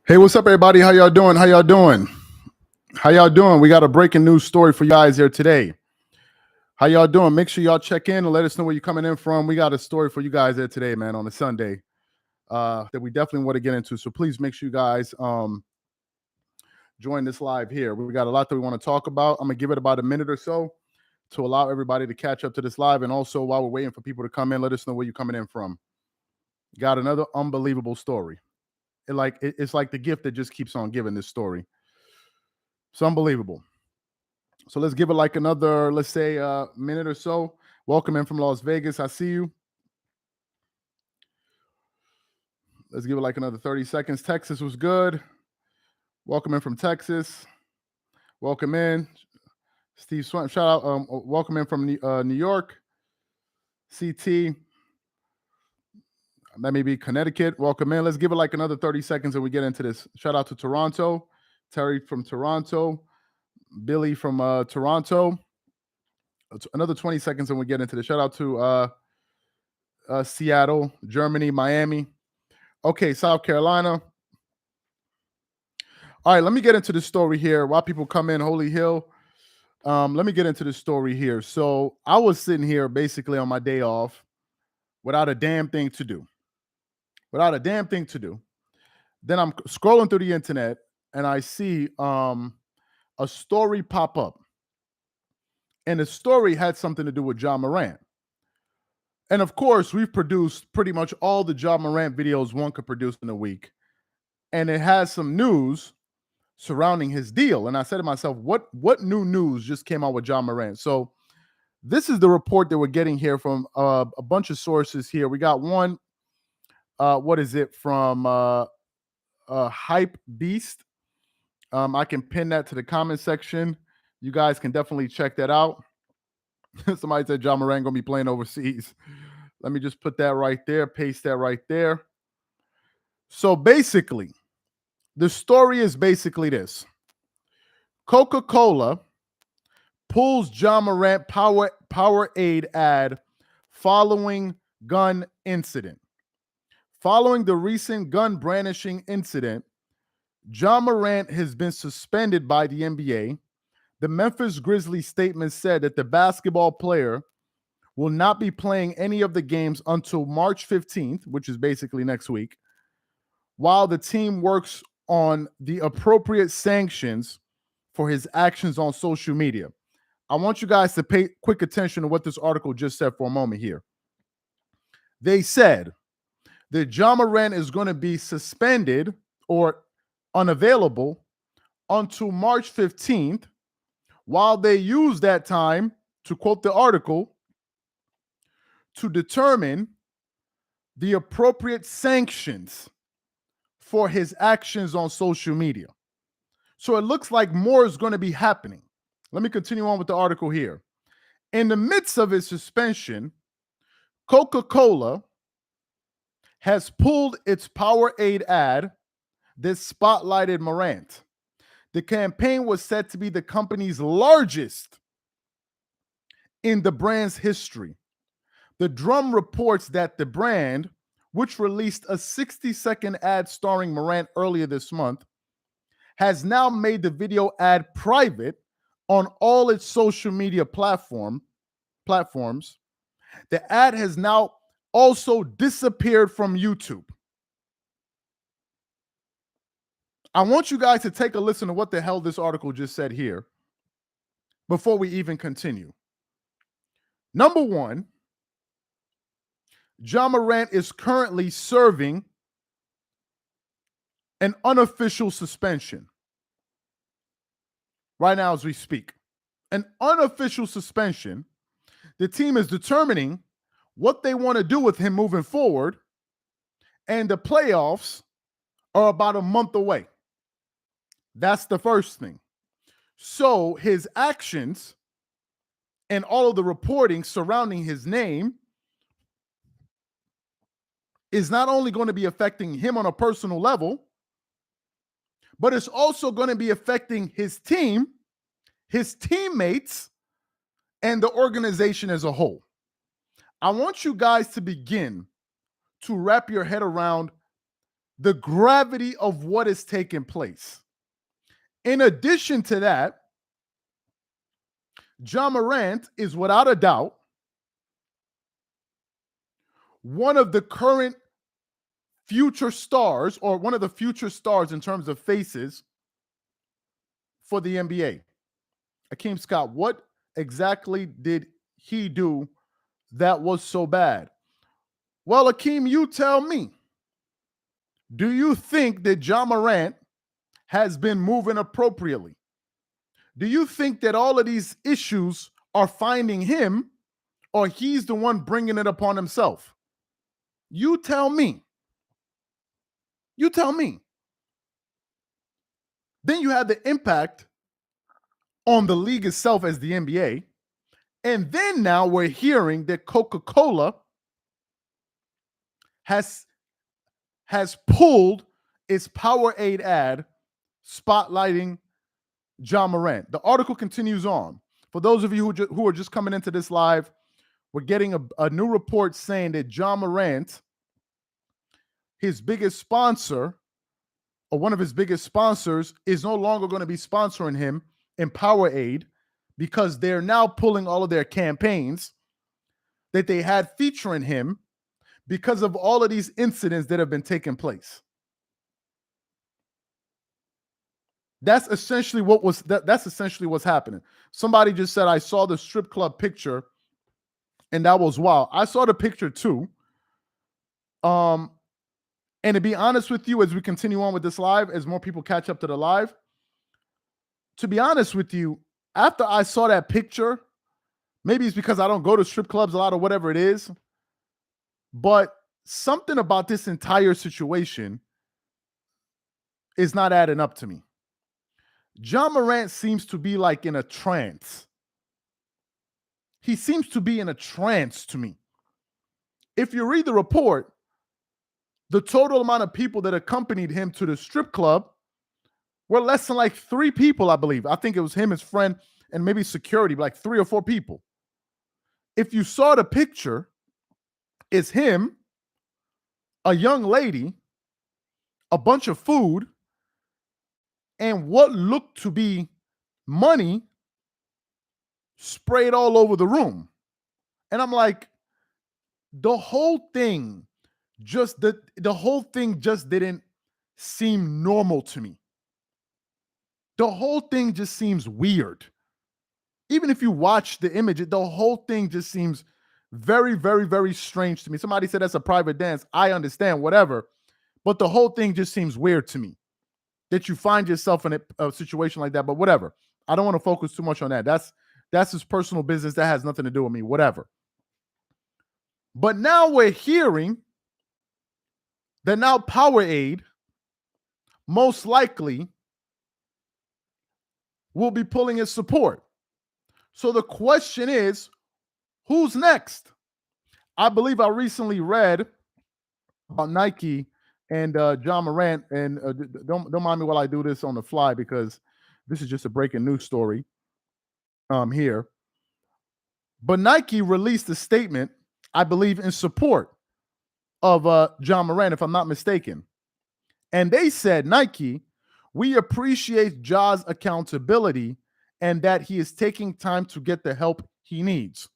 Hey, what's up, everybody? How y'all doing? How y'all doing? How y'all doing? We got a breaking news story for you guys here today. How y'all doing? Make sure y'all check in and let us know where you're coming in from. We got a story for you guys there today, man, on a Sunday that we definitely want to get into. So please make sure you guys join this live here. We got a lot that we want to talk about. I'm gonna give it about a minute or so to allow everybody to catch up to this live, and also while we're waiting for people to come in, let us know where you're coming in from. Got another unbelievable story. It's like the gift that just keeps on giving. This story. It's unbelievable. So let's give it like another, let's say, minute or so. Welcome in from Las Vegas. I see you. Let's give it like another 30 seconds. Texas was good. Welcome in from Texas. Welcome in. Steve Swan, shout out. Welcome in from New York. CT. That may be Connecticut. Welcome in. Let's give it like another 30 seconds and we get into this. Shout out to Toronto. Terry from Toronto. Billy from Toronto. Another 20 seconds and we get into this. Shout out to Seattle, Germany, Miami. Okay, South Carolina. All right, let me get into the story here. While people come in, Holy Hill. Let me get into the story here. So I was sitting here basically on my day off without a damn thing to do. Then I'm scrolling through the internet and I see a story pop up. And the story had something to do with Ja Morant. And of course, we've produced pretty much all the Ja Morant videos one could produce in a week. And it has some news surrounding his deal. And I said to myself, what new news just came out with Ja Morant? So this is the report that we're getting here from a bunch of sources here. We got one, what is it, from Hype Beast. I can pin that to the comment section. You guys can definitely check that out. Somebody said Ja Morant gonna be playing overseas. Let me just put that right there, paste that right there. So basically, the story is basically this. Coca-Cola pulls Ja Morant Powerade ad following gun incident. Following the recent gun brandishing incident, Ja Morant has been suspended by the NBA. The Memphis Grizzlies statement said that the basketball player will not be playing any of the games until March 15th, which is basically next week, while the team works on the appropriate sanctions for his actions on social media. I want you guys to pay quick attention to what this article just said for a moment here. They said that Ja Morant is going to be suspended or unavailable until March 15th, while they use that time, to quote the article, to determine the appropriate sanctions for his actions on social media. So it looks like more is going to be happening. Let me continue on with the article here. In the midst of his suspension, Coca-Cola has pulled its Powerade ad that spotlighted Morant. The campaign was said to be the company's largest in the brand's history. The Drum reports that the brand, which released a 60-second ad starring Morant earlier this month, has now made the video ad private on all its social media platforms. The ad has now also disappeared from YouTube. I want you guys to take a listen to what the hell this article just said here before we even continue. Number one, Ja Morant is currently serving an unofficial suspension right now as we speak. An unofficial suspension. The team is determining what they want to do with him moving forward, and the playoffs are about a month away. That's the first thing. So his actions and all of the reporting surrounding his name is not only going to be affecting him on a personal level, but it's also going to be affecting his team, his teammates, and the organization as a whole. I want you guys to begin to wrap your head around the gravity of what is taking place. In addition to that, Ja Morant is without a doubt one of the current future stars, or one of the future stars in terms of faces for the NBA. Akeem Scott, what exactly did he do that was so bad? Well, Akeem, you tell me. Do you think that Ja Morant has been moving appropriately? Do you think that all of these issues are finding him, or he's the one bringing it upon himself? You tell me. You tell me. Then you have the impact on the league itself as the NBA. And then now we're hearing that Coca-Cola has pulled its Powerade ad spotlighting Ja Morant. The article continues on. For those of you who are just coming into this live, we're getting a new report saying that Ja Morant, his biggest sponsor, or one of his biggest sponsors, is no longer going to be sponsoring him in Powerade, because they're now pulling all of their campaigns that they had featuring him because of all of these incidents that have been taking place. That's essentially that's essentially what's happening. Somebody just said, I saw the strip club picture and that was wild. I saw the picture too. And to be honest with you, as we continue on with this live, as more people catch up to the live, to be honest with you, after I saw that picture, maybe it's because I don't go to strip clubs a lot or whatever it is, but something about this entire situation is not adding up to me. Ja Morant seems to be like in a trance. He seems to be in a trance to me. If you read the report, the total amount of people that accompanied him to the strip club were less than like 3 people, I believe. I think it was him, his friend, and maybe security, like 3 or 4 people. If you saw the picture, it's him, a young lady, a bunch of food, and what looked to be money sprayed all over the room. And I'm like, the whole thing just didn't seem normal to me. The whole thing just seems weird. Even if you watch the image, the whole thing just seems very, very, very strange to me. Somebody said that's a private dance. I understand, whatever. But the whole thing just seems weird to me, that you find yourself in a situation like that. But whatever. I don't want to focus too much on that. That's his personal business. That has nothing to do with me. Whatever. But now we're hearing that now Powerade most likely will be pulling its support. So the question is, who's next? I believe I recently read about Nike and Ja Morant, and don't mind me while I do this on the fly, because this is just a breaking news story here. But Nike released a statement, I believe, in support of Ja Morant, if I'm not mistaken. And they said, Nike, we appreciate Ja's accountability and that he is taking time to get the help he needs.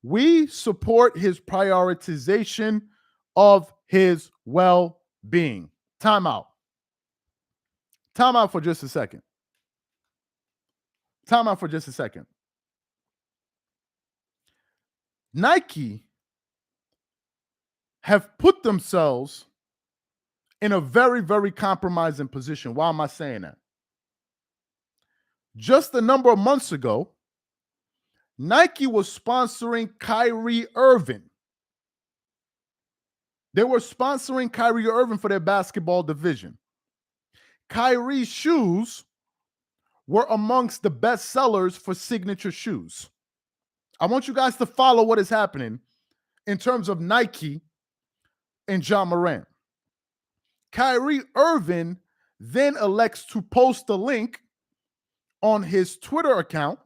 We support his prioritization of his well-being. Time out. Time out for just a second. Time out for just a second. Nike have put themselves in a very, very compromising position. Why am I saying that? Just a number of months ago, Nike was sponsoring Kyrie Irving. They were sponsoring Kyrie Irving for their basketball division. Kyrie's shoes were amongst the best sellers for signature shoes. I want you guys to follow what is happening in terms of Nike and Ja Morant. Kyrie Irving then elects to post a link on his Twitter account,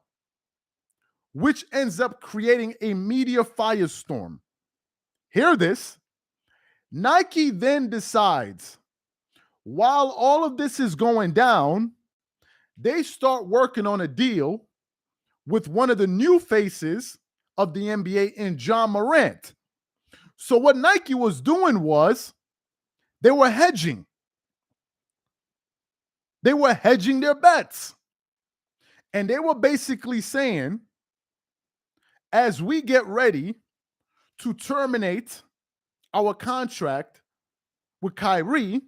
which ends up creating a media firestorm. Hear this. Nike then decides While all of this is going down, they start working on a deal with one of the new faces of the NBA in John Morant. So what Nike was doing was they were hedging. They were hedging their bets. And they were basically saying, as we get ready to terminate our contract with Kyrie,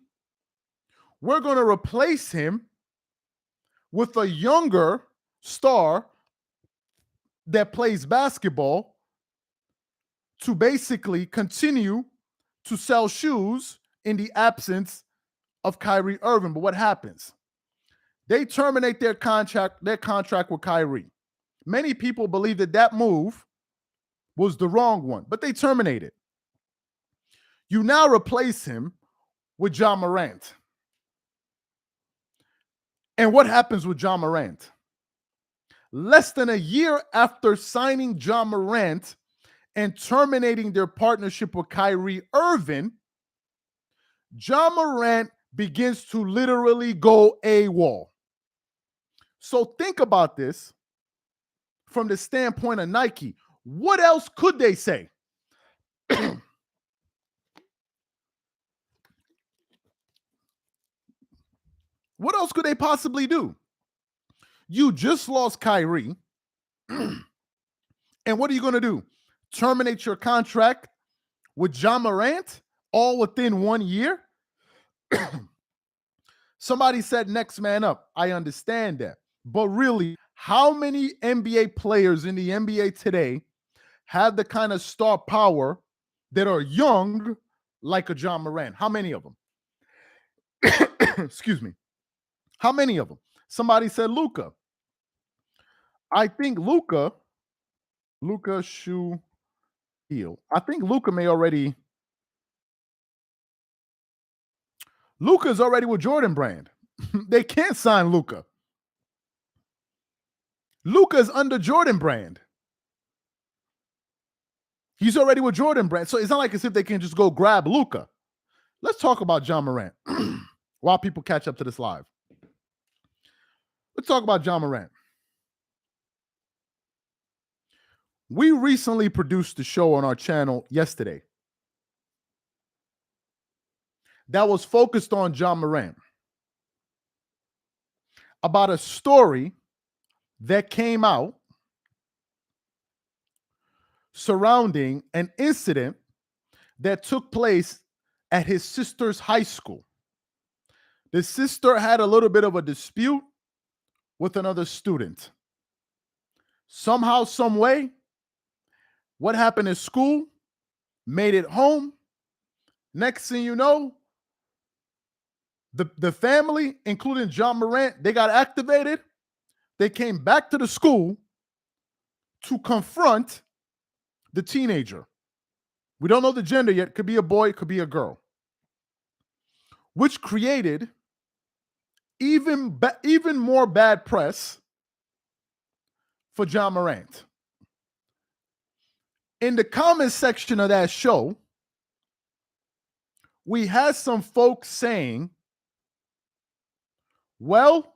we're going to replace him with a younger star that plays basketball to basically continue to sell shoes in the absence of Kyrie Irving. But what happens? They terminate their contract with Kyrie. Many people believe that move was the wrong one, but they terminate it. You now replace him with John Morant. And what happens with John Morant? Less than a year after signing John Morant and terminating their partnership with Kyrie Irving, John Morant begins to literally go AWOL. So think about this from the standpoint of Nike. What else could they say? What else could they possibly do? You just lost Kyrie. And what are you going to do? Terminate your contract with John Morant all within 1 year? Somebody said next man up. I understand that. But really, how many NBA players in the NBA today have the kind of star power that are young like a John Morant? How many of them? Excuse me. How many of them? Somebody said Luka. I think Luka shoe heel. I think Luka's already with Jordan Brand. They can't sign Luka. Luka's under Jordan Brand. He's already with Jordan Brand. So it's not like as if they can just go grab Luka. Let's talk about John Morant while people catch up to this live. Let's talk about John Morant. We recently produced a show on our channel yesterday that was focused on John Morant, about a story that came out surrounding an incident that took place at his sister's high school. The sister had a little bit of a dispute with another student. Somehow, some way, what happened at school made it home. Next thing you know, the family, including John Morant, they got activated. They came back to the school to confront the teenager. We don't know the gender yet. Could be a boy, could be a girl. Which created even more bad press for John Morant. In the comment section of that show, we had some folks saying, well,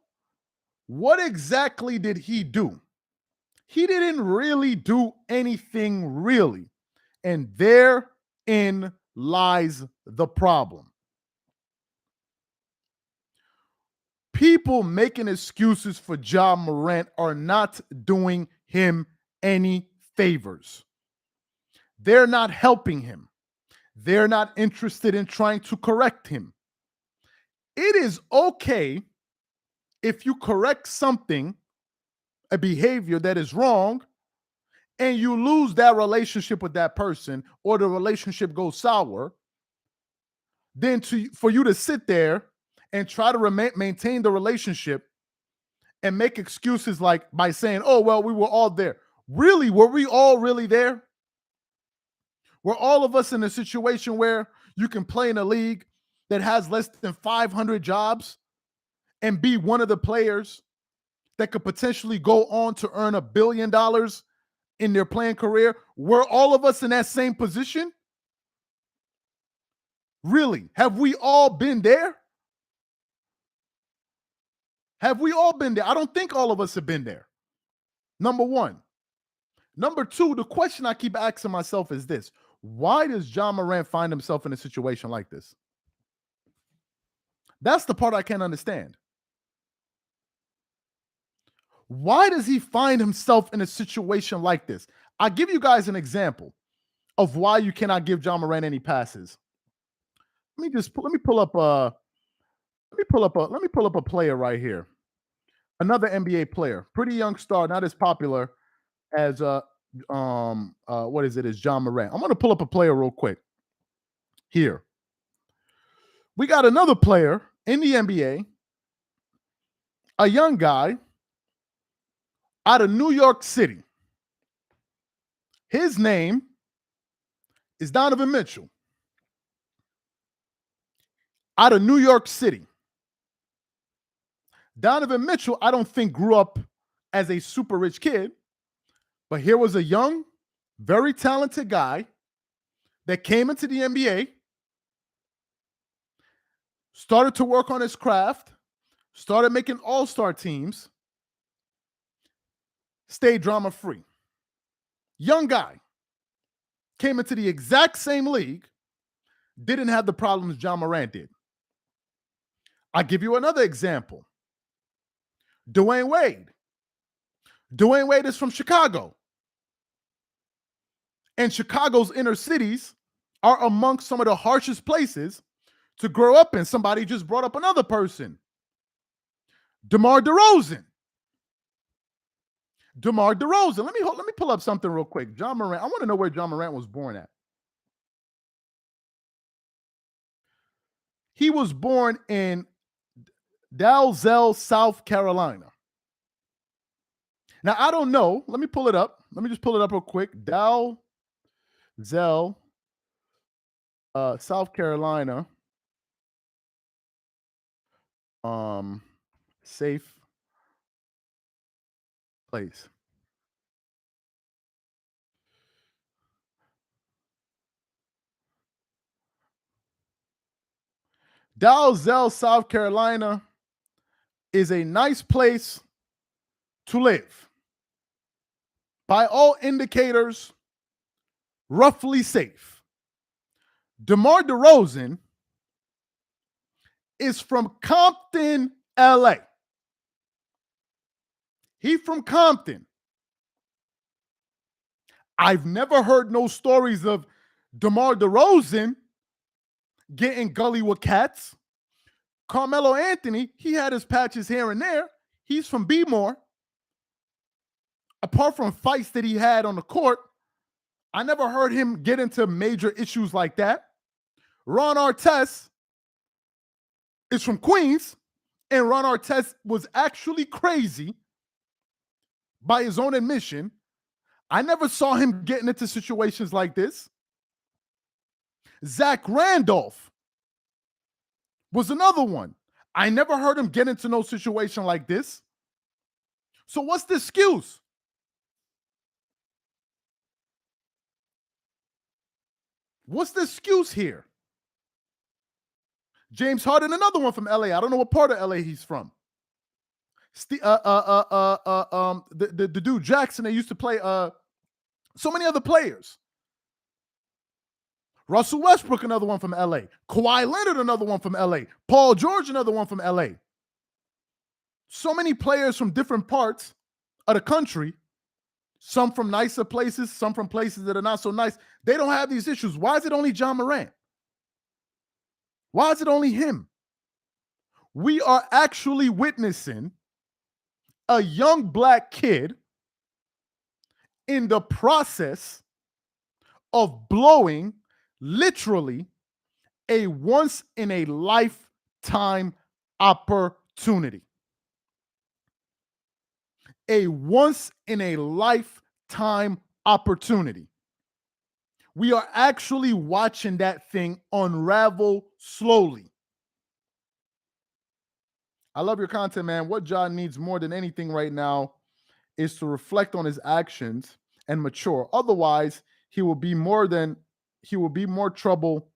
what exactly did he do? He didn't really do anything really. And therein lies the problem. People making excuses for John Morant are not doing him any favors. They're not helping him. They're not interested in trying to correct him. It is okay if you correct something, a behavior that is wrong, and you lose that relationship with that person, or the relationship goes sour, then for you to sit there and try to maintain the relationship and make excuses like by saying, oh, well, we were all there. Really? Were we all really there? Were all of us in a situation where you can play in a league that has less than 500 jobs and be one of the players that could potentially go on to earn $1 billion in their playing career? Were all of us in that same position? Really? Have we all been there? Have we all been there? I don't think all of us have been there. Number one. Number two, the question I keep asking myself is this: why does Ja Morant find himself in a situation like this? That's the part I can't understand. Why does he find himself in a situation like this? I'll give you guys an example of why you cannot give Ja Morant any passes. Let me pull up a player right here. Another NBA player, pretty young star, not as popular as what is it? Is Ja Morant. I'm gonna pull up a player real quick here. We got another player in the NBA, a young guy out of New York City. His name is Donovan Mitchell, out of New York City. Donovan Mitchell, I don't think grew up as a super rich kid, but here was a young, very talented guy that came into the NBA, started to work on his craft, started making all-star teams, stayed drama-free. Young guy, came into the exact same league, didn't have the problems Ja Morant did. I'll give you another example. Dwayne Wade. Dwayne Wade is from Chicago. And Chicago's inner cities are amongst some of the harshest places to grow up in. Somebody just brought up another person. DeMar DeRozan. DeMar DeRozan. Let me pull up something real quick. Ja Morant. I want to know where Ja Morant was born at. He was born in Dalzell, South Carolina. Now, I don't know. Let me pull it up. Let me just pull it up real quick. Dalzell, South Carolina. Safe place. Dalzell, South Carolina is a nice place to live. By all indicators, roughly safe. DeMar DeRozan is from Compton, LA. He's from Compton. I've never heard no stories of DeMar DeRozan getting gully with cats. Carmelo Anthony, he had his patches here and there. He's from B-more. Apart from fights that he had on the court, I never heard him get into major issues like that. Ron Artest is from Queens, and Ron Artest was actually crazy by his own admission. I never saw him getting into situations like this. Zach Randolph was another one. I never heard him get into no situation like this. So what's the excuse? What's the excuse here? James Harden, another one from LA. I don't know what part of LA he's from. The dude Jackson, they used to play so many other players. Russell Westbrook, another one from LA. Kawhi Leonard, another one from LA. Paul George, another one from LA. So many players from different parts of the country, some from nicer places, some from places that are not so nice. They don't have these issues. Why is it only Ja Morant? Why is it only him? We are actually witnessing a young black kid in the process of blowing literally a once in a lifetime opportunity. A once in a lifetime opportunity. We are actually watching that thing unravel slowly. I love your content, man. What John needs more than anything right now is to reflect on his actions and mature. Otherwise, he will be more trouble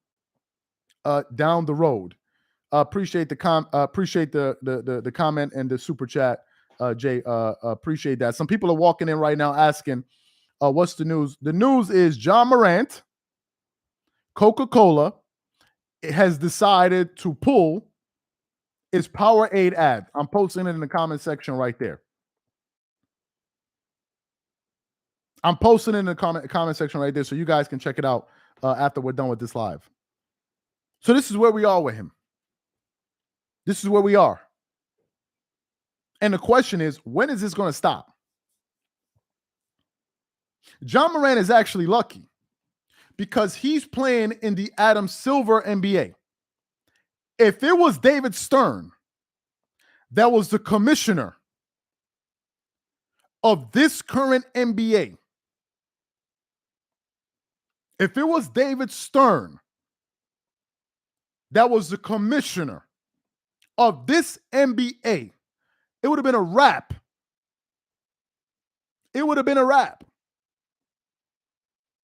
down the road. Appreciate the appreciate the comment and the super chat, Jay. Appreciate that. Some people are walking in right now asking, what's the news? The news is John Morant, Coca-Cola, has decided to pull its Powerade ad. I'm posting it in the comment section right there. I'm posting it in the comment section right there so you guys can check it out after we're done with this live. So this is where we are with him. This is where we are. And the question is, when is this going to stop? John Morant is actually lucky because he's playing in the Adam Silver NBA. If it was David Stern that was the commissioner of this current NBA, if it was David Stern that was the commissioner of this NBA, it would have been a wrap. It would have been a wrap.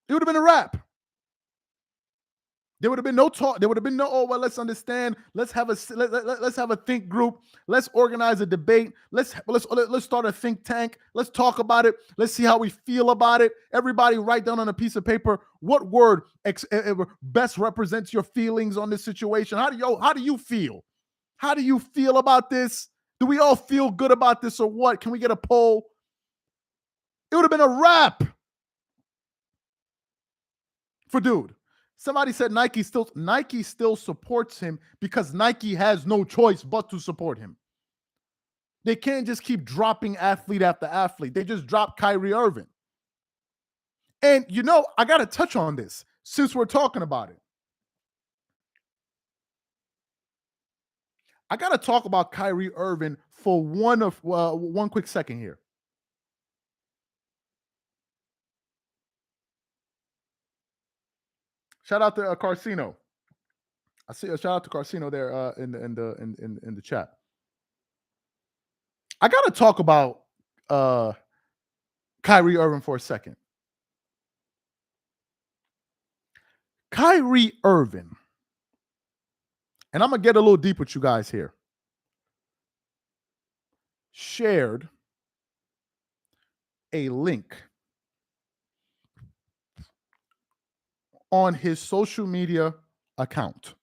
It would have been a wrap. There would have been no talk. There would have been no, oh, well, let's understand. Let's have a think group. Let's organize a debate. Let's start a think tank. Let's talk about it. Let's see how we feel about it. Everybody write down on a piece of paper what word best represents your feelings on this situation. How do you feel? How do you feel about this? Do we all feel good about this or what? Can we get a poll? It would have been a wrap for dude. Somebody said Nike still supports him because Nike has no choice but to support him. They can't just keep dropping athlete after athlete. They just dropped Kyrie Irving. And I got to touch on this since we're talking about it. I got to talk about Kyrie Irving for one quick second here. Shout out to Carcino. I see a shout out to Carcino there in the chat. I got to talk about Kyrie Irving for a second. Kyrie Irving, and I'm going to get a little deep with you guys here, shared a link on his social media account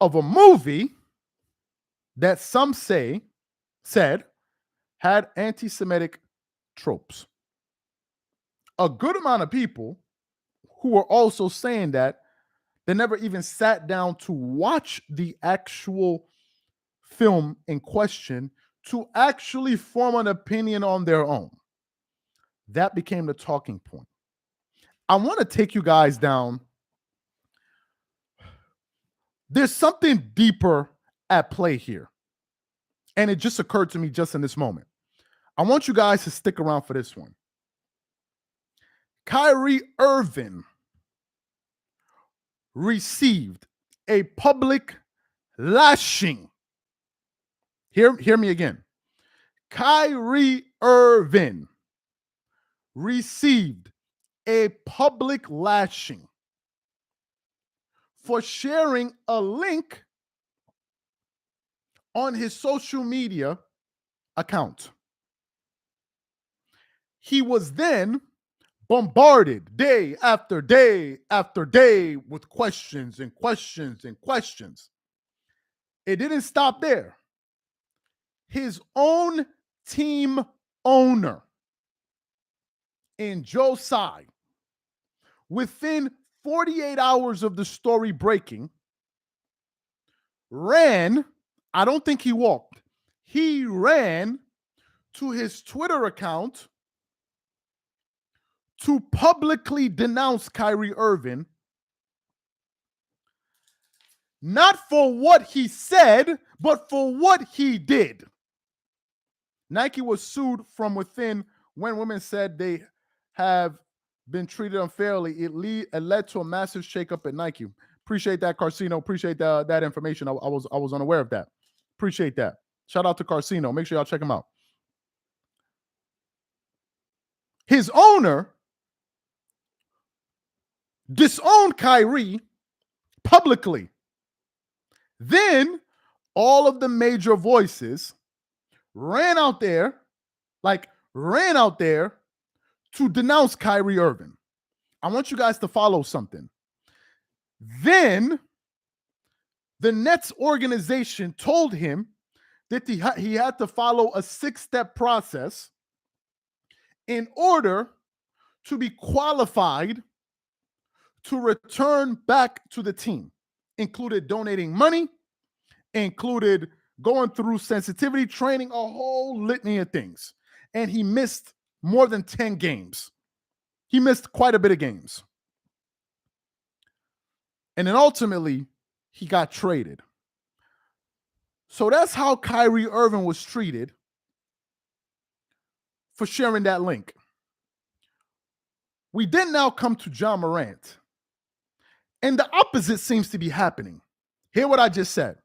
of a movie that some said had anti-Semitic tropes. A good amount of people who were also saying that they never even sat down to watch the actual film in question to actually form an opinion on their own. That became the talking point. I want to take you guys down. There's something deeper at play here. And it just occurred to me just in this moment. I want you guys to stick around for this one. Kyrie Irving received a public lashing. Hear me again. Kyrie Irving received a public lashing for sharing a link on his social media account. He was then bombarded day after day after day with questions and questions and questions. It didn't stop there. His own team owner in Joe Tsai, within 48 hours of the story breaking, ran, I don't think he walked, he ran to his Twitter account to publicly denounce Kyrie Irving, not for what he said, but for what he did. Nike was sued from within when women said they have been treated unfairly. It led to a massive shakeup at Nike. Appreciate that, Carcino. Appreciate that information. I was unaware of that. Appreciate that. Shout out to Carcino. Make sure y'all check him out. His owner disowned Kyrie publicly. Then all of the major voices ran out there to denounce Kyrie Irving. I want you guys to follow something. Then the Nets organization told him that he had to follow a 6-step process in order to be qualified to return back to the team. Included donating money, included going through sensitivity training, a whole litany of things. And he missed more than 10 games. He missed quite a bit of games. And then ultimately, he got traded. So that's how Kyrie Irving was treated for sharing that link. We then now come to Ja Morant. And the opposite seems to be happening. Hear what I just said.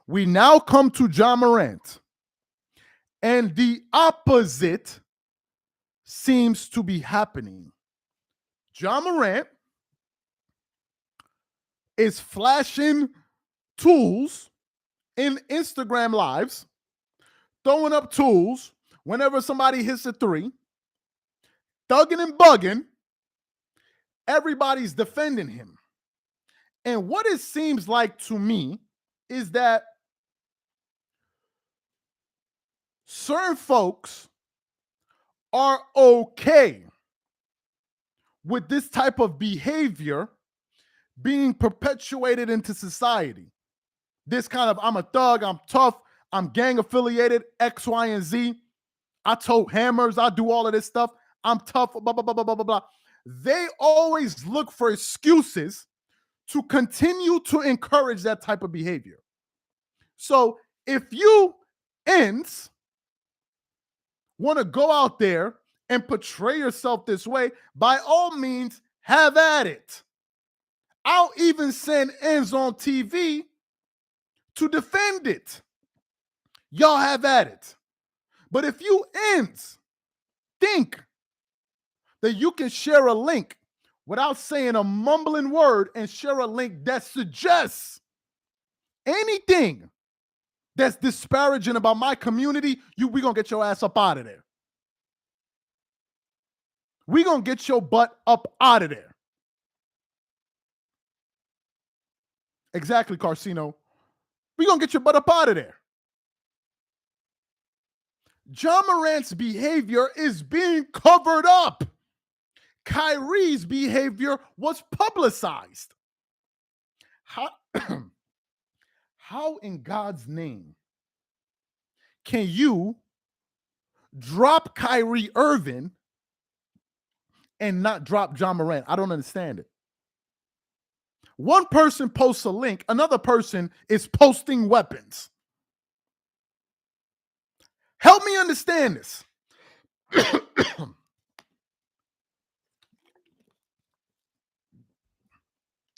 We now come to Ja Morant. And the opposite seems to be happening. Ja Morant is flashing tools in Instagram lives, throwing up tools whenever somebody hits a three, thugging and bugging. Everybody's defending him. And what it seems like to me is that certain folks are okay with this type of behavior being perpetuated into society. This kind of, I'm a thug, I'm tough, I'm gang affiliated, X, Y, and Z. I tote hammers, I do all of this stuff. I'm tough, blah, blah, blah, blah, blah, blah, blah. They always look for excuses to continue to encourage that type of behavior. So if you ends want to go out there and portray yourself this way, by all means, have at it. I'll even send ends on TV to defend it. Y'all have at it. But if you ends think that you can share a link without saying a mumbling word and share a link that suggests anything that's disparaging about my community, we're going to get your ass up out of there. We're going to get your butt up out of there. Exactly, Carcino. We're going to get your butt up out of there. Ja Morant's behavior is being covered up. Kyrie's behavior was publicized. How in God's name can you drop Kyrie Irving and not drop Ja Morant? I don't understand it. One person posts a link, another person is posting weapons. Help me understand this.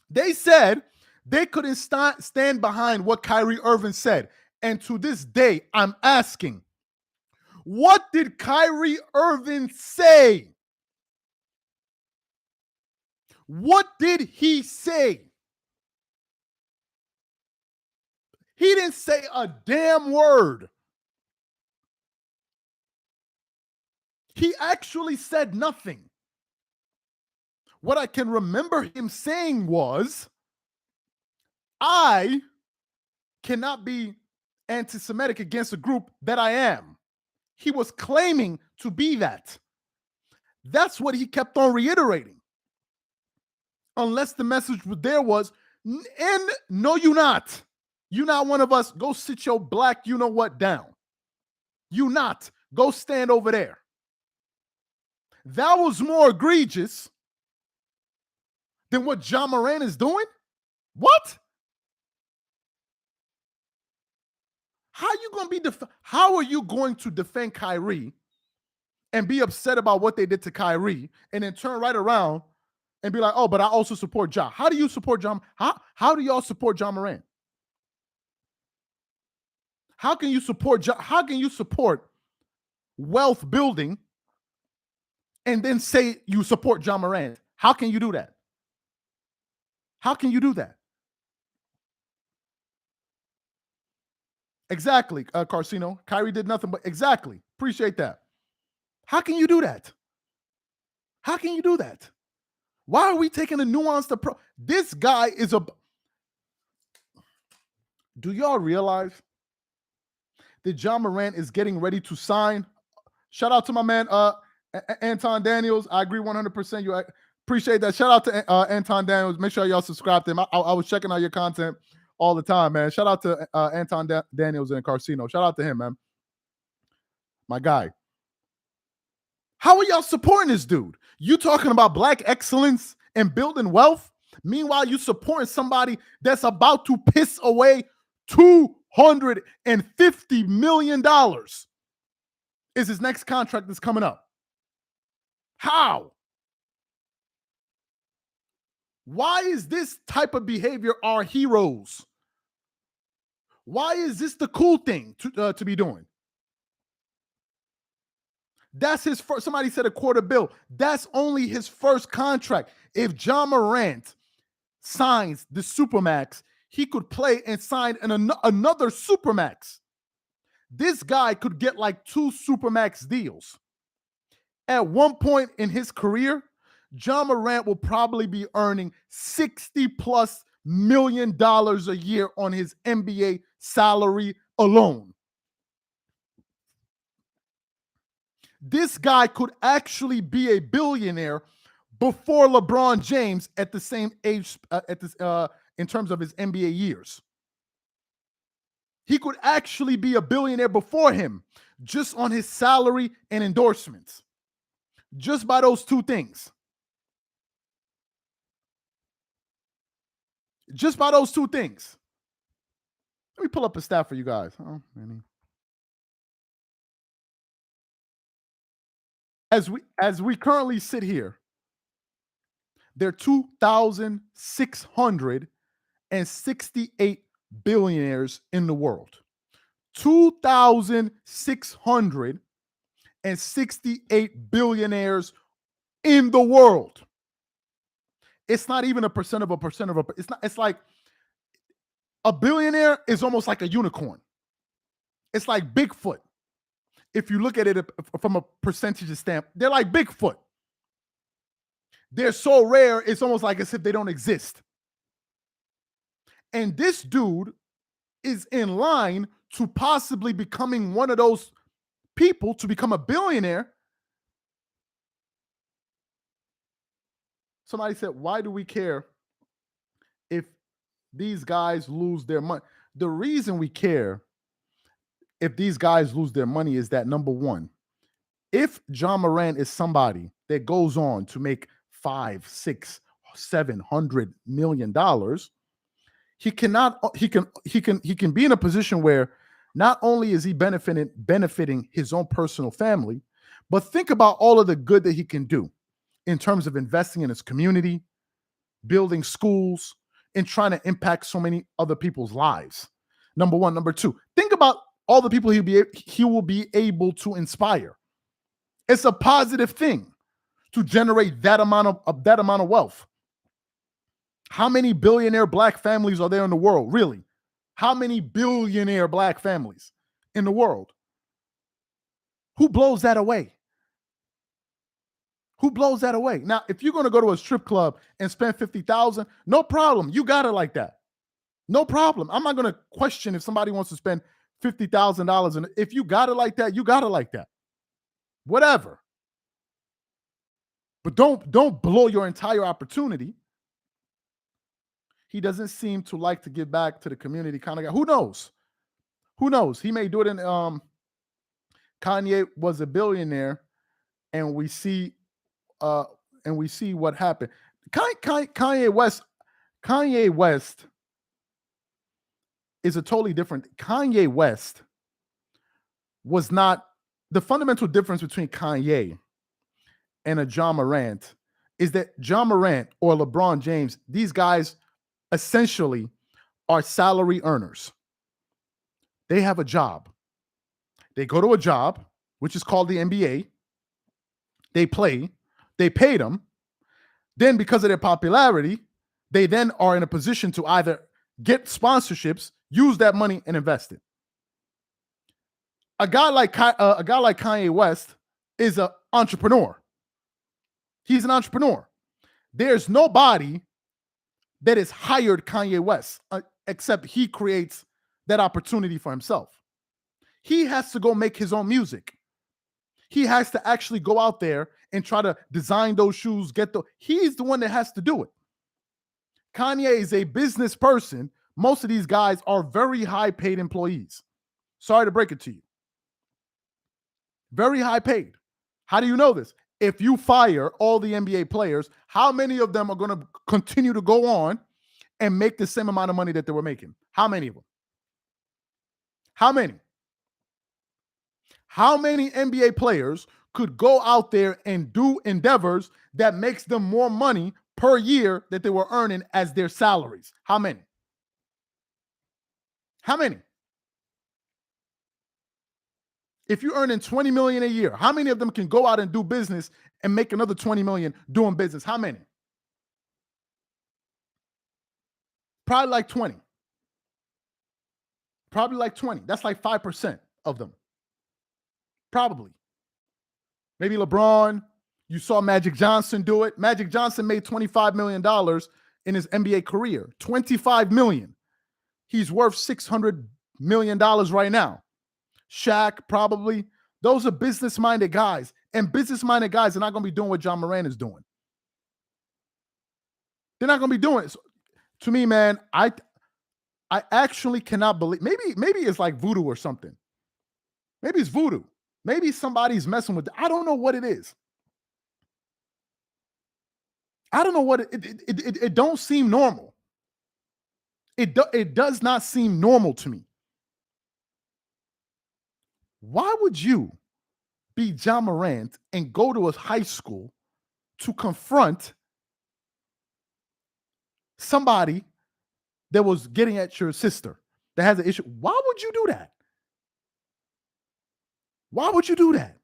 They said they couldn't stand behind what Kyrie Irving said. And to this day, I'm asking, what did Kyrie Irving say? What did he say? He didn't say a damn word. He actually said nothing. What I can remember him saying was, I cannot be anti-Semitic against a group that I am. He was claiming to be that. That's what he kept on reiterating. Unless the message there was, and no, you not. You not one of us. Go sit your black you-know-what down. You not. Go stand over there. That was more egregious than what Ja Morant is doing? What? How are you going to defend Kyrie and be upset about what they did to Kyrie and then turn right around and be like, oh, but I also support Ja? How do you support Ja? How do y'all support Ja Morant? How can you support Ja? How can you support wealth building and then say you support Ja Morant? How can you do that? How can you do that? Exactly, Carcino. Kyrie did nothing but exactly. Appreciate that. How can you do that? How can you do that? Why are we taking a nuanced approach? This guy is a. Do y'all realize that John Morant is getting ready to sign? Shout out to my man, Anton Daniels. I agree 100%. You appreciate that. Shout out to Anton Daniels. Make sure y'all subscribe to him. I was checking out your content all the time, man. Shout out to Anton Daniels and Carcino. Shout out to him, man. My guy. How are y'all supporting this dude? You talking about black excellence and building wealth? Meanwhile, you supporting somebody that's about to piss away $250 million. Is his next contract that's coming up. How? Why is this type of behavior our heroes? Why is this the cool thing to be doing? That's his first. Somebody said $250 million. That's only his first contract. If John Morant signs the Supermax, he could play and sign another Supermax. This guy could get like 2 Supermax deals. At one point in his career, John Morant will probably be earning $60+ million a year on his NBA salary alone. This guy could actually be a billionaire before LeBron James at the same age in terms of his NBA years. He could actually be a billionaire before him just on his salary and endorsements. Just by those two things. Just by those two things. Let me pull up a stat for you guys. Oh, as we currently sit here, there are 2,668 billionaires in the world. 2,668 billionaires in the world. It's not even a percent of a. It's not. It's like a billionaire is almost like a unicorn. It's like Bigfoot. If you look at it from a percentage stamp, they're like Bigfoot. They're so rare, it's almost like as if they don't exist. And this dude is in line to possibly becoming one of those people, to become a billionaire. Somebody said, why do we care if these guys lose their money? The reason we care if these guys lose their money is that, number one, if John Morant is somebody that goes on to make $500, $600, $700 million, he can be in a position where not only is he benefiting his own personal family, but think about all of the good that he can do in terms of investing in his community, building schools, and trying to impact so many other people's lives. Number one. Number two, think about all the people he will be able to inspire. It's a positive thing to generate that amount of wealth. How many billionaire black families are there in the world? Really? How many billionaire black families in the world? Who blows that away? Who blows that away? Now, if you're going to go to a strip club and spend $50,000, no problem. You got it like that. No problem. I'm not going to question if somebody wants to spend $50,000. And if you got it like that, you got it like that. Whatever. But don't blow your entire opportunity. He doesn't seem to like to give back to the community kind of guy. Who knows? Who knows? He may do it in Kanye was a billionaire, and we see what happened. Kanye West is a totally different. Kanye West was not the fundamental difference between Kanye and a John Morant is that John Morant or LeBron James, these guys essentially are salary earners. They have a job. They go to a job, which is called the NBA. They play. They paid them. Then because of their popularity, they then are in a position to either get sponsorships, use that money, and invest it. A guy like Kanye West is an entrepreneur. He's an entrepreneur. There's nobody that has hired Kanye West except he creates that opportunity for himself. He has to go make his own music. He has to actually go out there and try to design those shoes, he's the one that has to do it. Kanye is a business person. Most of these guys are very high paid employees. Sorry to break it to you. Very high paid. How do you know this? If you fire all the NBA players, how many of them are going to continue to go on and make the same amount of money that they were making? How many of them? How many? How many NBA players could go out there and do endeavors that makes them more money per year that they were earning as their salaries? How many? How many? If you're earning 20 million a year, how many of them can go out and do business and make another 20 million doing business? How many? Probably like 20. Probably like 20. That's like 5% of them. Probably. Maybe LeBron. You saw Magic Johnson do it. Magic Johnson made $25 million in his NBA career. $25 million. He's worth $600 million right now. Shaq, probably. Those are business-minded guys. And business-minded guys are not going to be doing what John Morant is doing. They're not going to be doing it. So, to me, man, I actually cannot believe. Maybe it's like voodoo or something. Maybe it's voodoo. Maybe somebody's messing with it. I don't know what it is. I don't know what it don't seem normal. It does not seem normal to me. Why would you be John Morant and go to a high school to confront somebody that was getting at your sister that has an issue? Why would you do that? Why would you do that?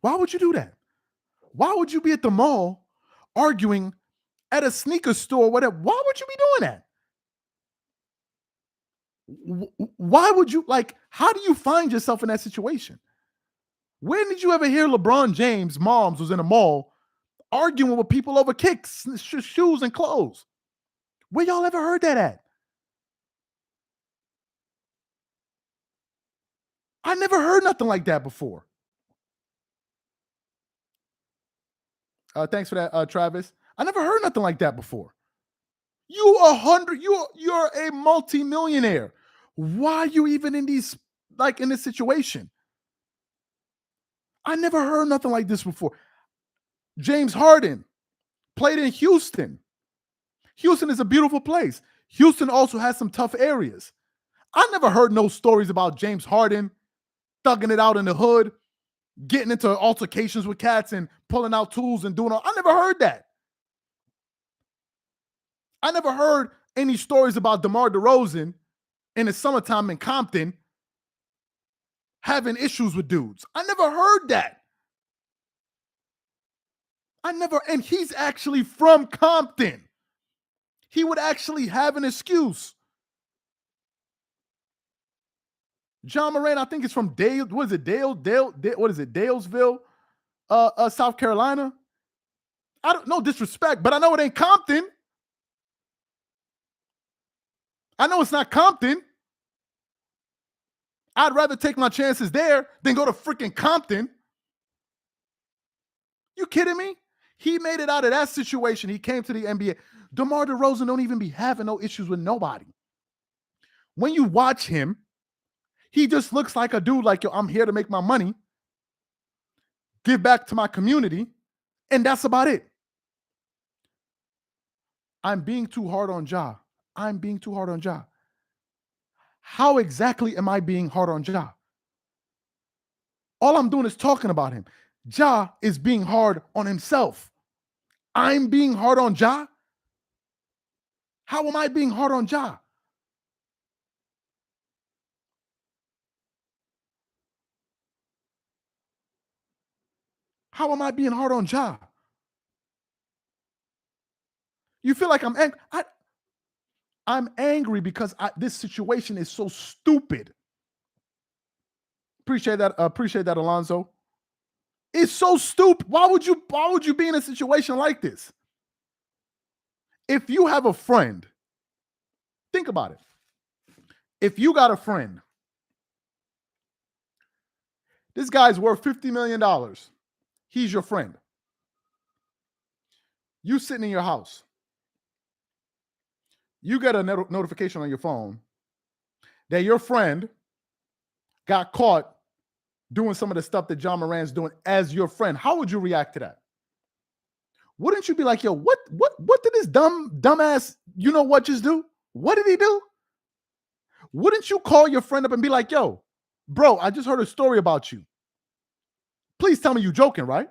Why would you do that? Why would you be at the mall arguing at a sneaker store, whatever? Why would you be doing that? Why would you, like, how do you find yourself in that situation? When did you ever hear LeBron James' moms was in a mall arguing with people over kicks, shoes, and clothes? Where y'all ever heard that at? I never heard nothing like that before. Thanks for that, Travis. I never heard nothing like that before. You're a multi-millionaire. Why are you even in this situation? I never heard nothing like this before. James Harden played in Houston. Houston is a beautiful place. Houston also has some tough areas. I never heard no stories about James Harden thugging it out in the hood, getting into altercations with cats and pulling out tools and doing all. I never heard that. I never heard any stories about DeMar DeRozan in the summertime in Compton having issues with dudes. I never heard that. And he's actually from Compton. He would actually have an excuse. John Morant, I think it's from Dalesville, South Carolina. I don't know, disrespect, but I know it ain't Compton. I know it's not Compton. I'd rather take my chances there than go to freaking Compton. You kidding me? He made it out of that situation. He came to the NBA. DeMar DeRozan don't even be having no issues with nobody. When you watch him, he just looks like a dude like, yo, I'm here to make my money, give back to my community, and that's about it. I'm being too hard on Ja. I'm being too hard on Ja. How exactly am I being hard on Ja? All I'm doing is talking about him. Ja is being hard on himself. I'm being hard on Ja? How am I being hard on Ja? How am I being hard on Ja? You feel like I'm angry. I'm angry because this situation is so stupid. Appreciate that, Alonzo. It's so stupid. Why would you be in a situation like this? If you have a friend, think about it. If you got a friend, this guy's worth $50 million. He's your friend. You sitting in your house. You get a notification on your phone that your friend got caught doing some of the stuff that John Morant's doing as your friend. How would you react to that? Wouldn't you be like, yo, what did this dumbass, you know what, just do? What did he do? Wouldn't you call your friend up and be like, yo, bro, I just heard a story about you. Please tell me you joking, right?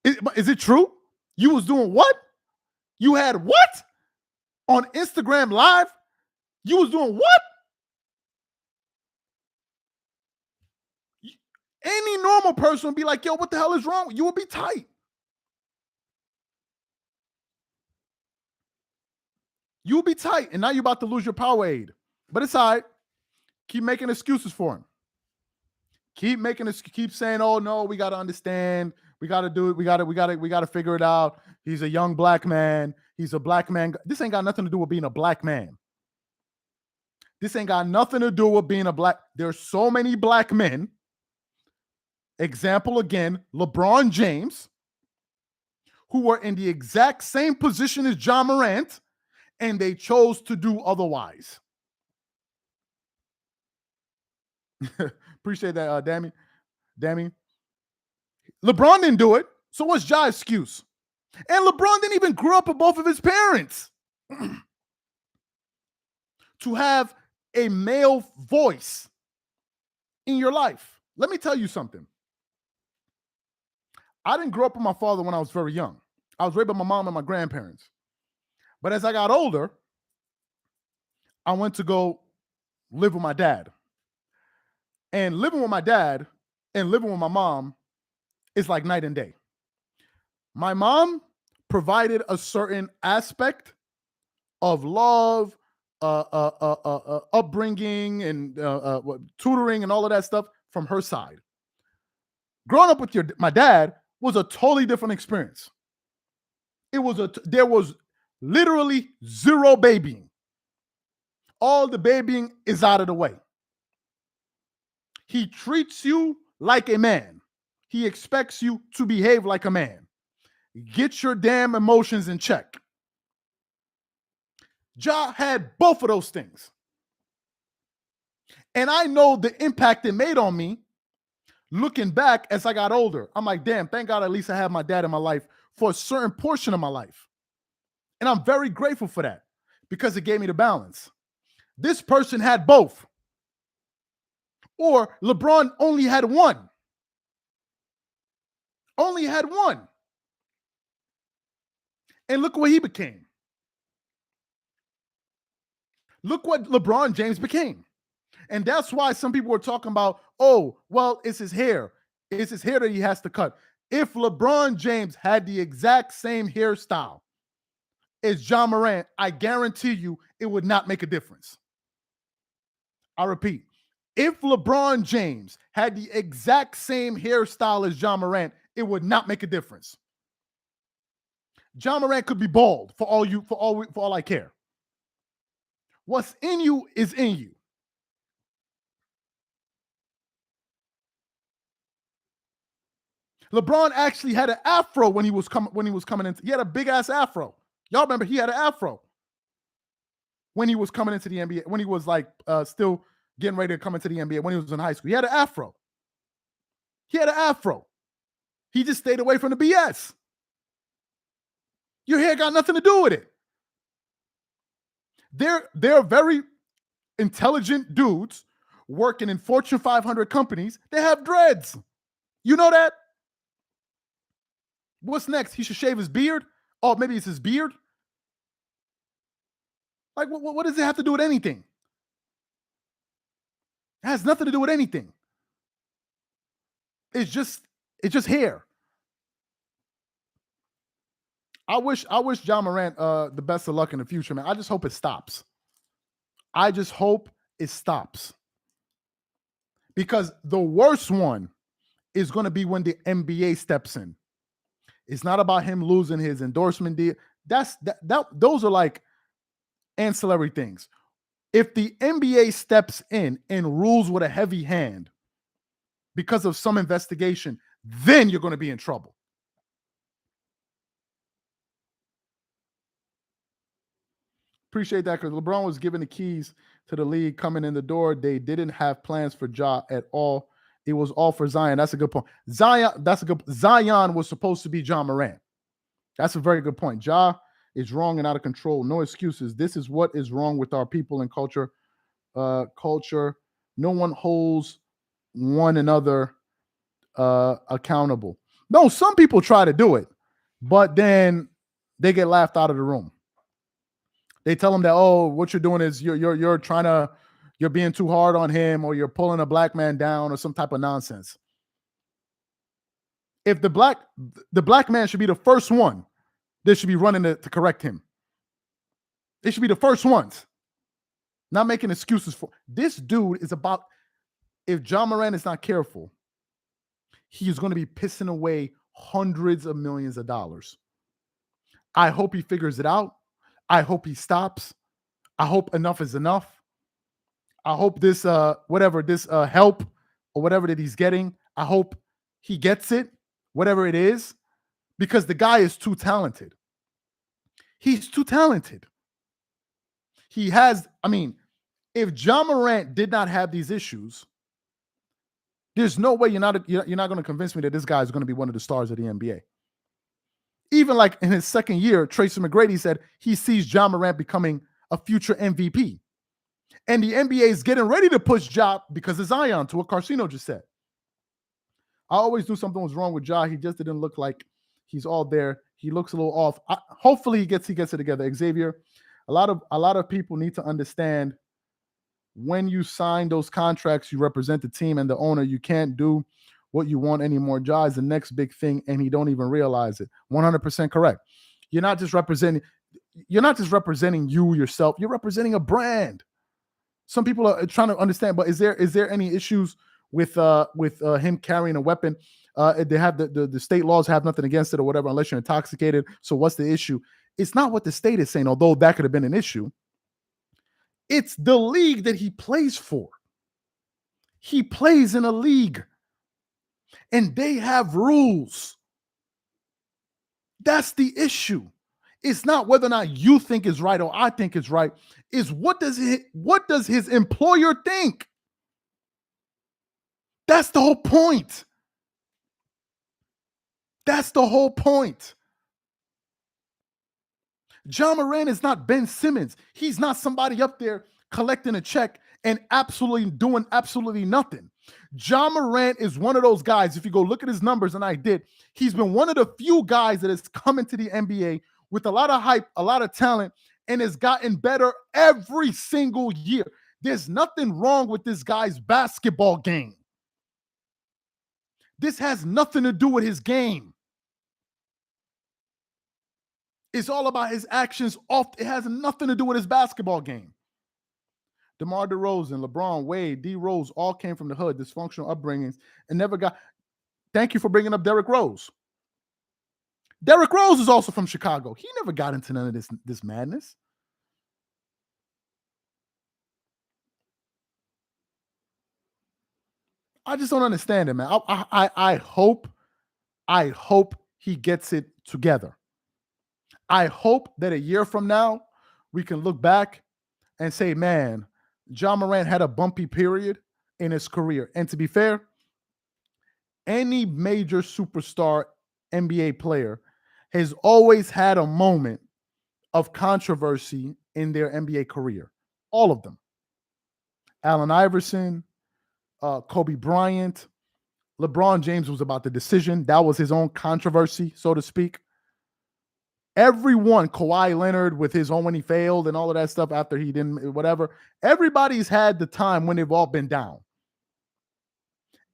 Is it true? You was doing what? You had what? On Instagram Live? You was doing what? Any normal person would be like, yo, what the hell is wrong? You would be tight. You would be tight. And now you're about to lose your Powerade. But it's all right. Keep making excuses for him. Keep saying, oh no, we gotta understand. We gotta do it. We gotta figure it out. He's a young black man. He's a black man. This ain't got nothing to do with being a black man. This ain't got nothing to do with being a black. There's so many black men. Example again, LeBron James, who were in the exact same position as John Morant, and they chose to do otherwise. Appreciate that, Dammy. LeBron didn't do it, so what's Ja's excuse? And LeBron didn't even grow up with both of his parents. To have a male voice in your life. Let me tell you something. I didn't grow up with my father when I was very young. I was raised by my mom and my grandparents. But as I got older, I went to go live with my dad. And living with my dad and living with my mom is like night and day. My mom provided a certain aspect of love, upbringing, and tutoring, and all of that stuff from her side. Growing up with my dad was a totally different experience. There was literally zero babying. All the babying is out of the way. He treats you like a man. He expects you to behave like a man. Get your damn emotions in check. Ja had both of those things. And I know the impact it made on me looking back as I got older. I'm like, damn, thank God at least I have my dad in my life for a certain portion of my life. And I'm very grateful for that because it gave me the balance. This person had both. Or LeBron only had one. Only had one. And look what he became. Look what LeBron James became. And that's why some people were talking about, oh, well, it's his hair. It's his hair that he has to cut. If LeBron James had the exact same hairstyle as John Morant, I guarantee you it would not make a difference. I repeat, if LeBron James had the exact same hairstyle as John Morant, it would not make a difference. John Morant could be bald for all I care. What's in you is in you. LeBron actually had an afro when he was coming in. He had a big ass afro. Y'all remember he had an afro when he was coming into the NBA, when he was like still getting ready to come into the NBA, when he was in high school. He had an afro. He just stayed away from the BS. Your hair got nothing to do with it. They're very intelligent dudes working in Fortune 500 companies. They have dreads. You know that? What's next? He should shave his beard? Oh, maybe it's his beard? Like, what does it have to do with anything? It has nothing to do with anything. It's just hair. I wish John Morant the best of luck in the future, man. I just hope it stops. I just hope it stops. Because the worst one is going to be when the NBA steps in. It's not about him losing his endorsement deal. Those are like ancillary things. If the NBA steps in and rules with a heavy hand because of some investigation, then you're going to be in trouble. Appreciate that, because LeBron was given the keys to the league coming in the door. They didn't have plans for Ja at all. It was all for Zion. That's a good point. Zion was supposed to be John Morant. That's a very good point. Ja is wrong and out of control. No excuses. This is what is wrong with our people and culture. No one holds one another accountable. No, some people try to do it, but then they get laughed out of the room. They tell them that, oh, what you're doing is you're being too hard on him, or you're pulling a black man down, or some type of nonsense. If the black man should be the first one that should be running to correct him. They should be the first ones. Not making excuses for this dude. Is about, if John Morant is not careful, he's going to be pissing away hundreds of millions of dollars. I hope he figures it out. I hope he stops. I hope enough is enough. I hope this help or whatever that he's getting, I hope he gets it, whatever it is, because the guy is too talented. He's too talented. He has, if John Morant did not have these issues, there's no way you're not going to convince me that this guy is going to be one of the stars of the NBA. Even like in his second year, Tracy McGrady said he sees John Morant becoming a future MVP. And the NBA is getting ready to push Ja because of Zion, to what Carcino just said. I always knew something was wrong with Ja. He just didn't look like he's all there. He looks a little off. Hopefully he gets it together. Xavier, a lot of people need to understand, when you sign those contracts, you represent the team and the owner. You can't do what you want anymore. Ja is the next big thing, and he don't even realize it. 100% correct. You're not just representing you yourself. You're representing a brand. Some people are trying to understand, but is there any issues with him carrying a weapon? They have the state laws have nothing against it or whatever, unless you're intoxicated. So what's the issue? It's not what the state is saying, although that could have been an issue. It's the league that he plays for. He plays in a league, and they have rules. That's the issue. It's not whether or not you think is right or I think is right. It's what does his employer think? That's the whole point. That's the whole point. John Morant is not Ben Simmons. He's not somebody up there collecting a check and doing absolutely nothing. John Morant is one of those guys, if you go look at his numbers, and I did, he's been one of the few guys that has come into the NBA with a lot of hype, a lot of talent, and has gotten better every single year. There's nothing wrong with this guy's basketball game. This has nothing to do with his game. It's all about his actions off. It has nothing to do with his basketball game. DeMar DeRozan, LeBron, Wade, D. Rose all came from the hood, dysfunctional upbringings, and never got. Thank you for bringing up Derrick Rose. Derrick Rose is also from Chicago. He never got into none of this madness. I just don't understand it, man. I hope he gets it together. I hope that a year from now we can look back and say, man, John Morant had a bumpy period in his career. And to be fair, any major superstar NBA player has always had a moment of controversy in their NBA career. All of them. Allen Iverson, Kobe Bryant, LeBron James was about the decision. That was his own controversy, so to speak. Everyone, Kawhi Leonard with his own when he failed and all of that stuff after he didn't, whatever. Everybody's had the time when they've all been down.